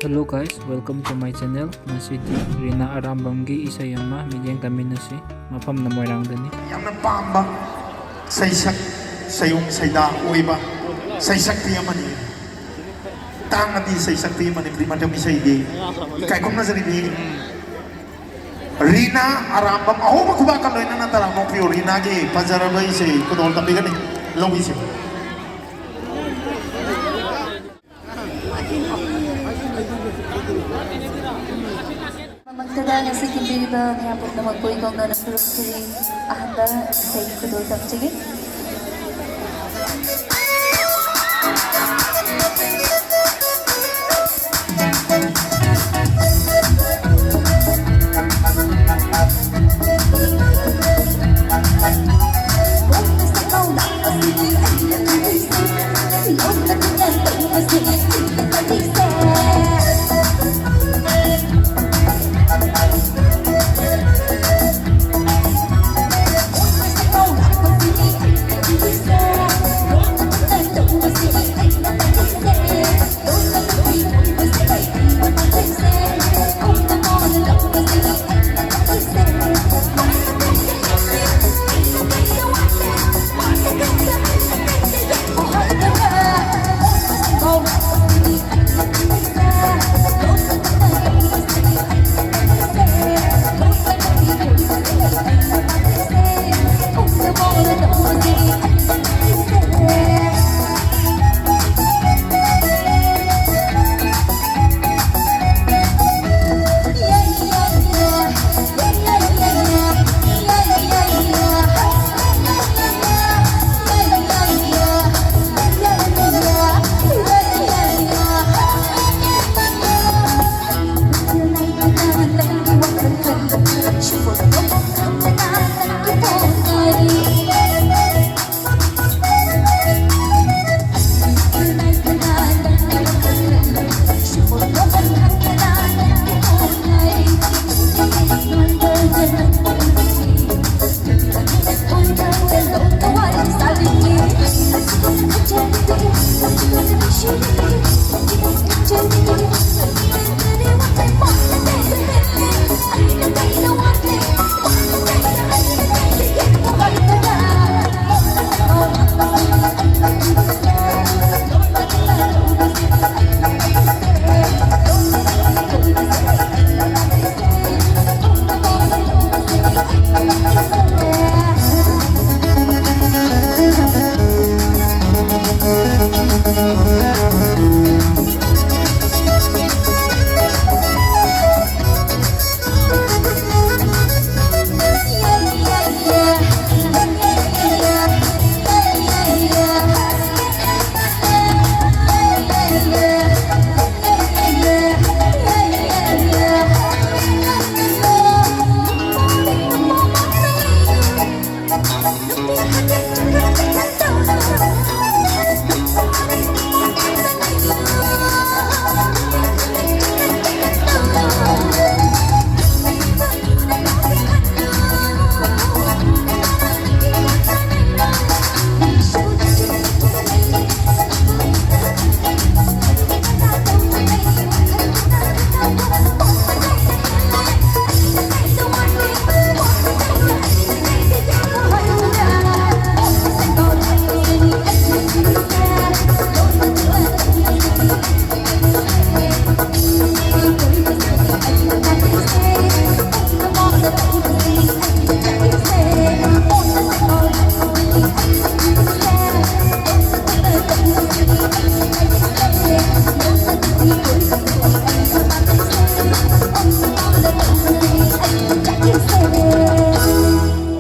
Hello guys, welcome to my channel. Nasidi Rina Arambamgi isay ama midyang kami na si mafam na Moirangdani. Yamna pamba saysak sayong sayda uiba saysak ti yamani tanga di saysak ti yamani prima tami saydi ikay kung nazaribi Rina Arambam aho makubakan loy na natara mo piyo Rina gi pajarabay say kudol tapi gani lawi siya Magdadaan sa kindiba niya po na magpuikaw na ng grocery ahanda sa ikudol tamsigit.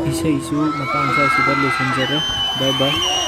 Isa isu matang sa si Barlo Sanjara. Bye bye.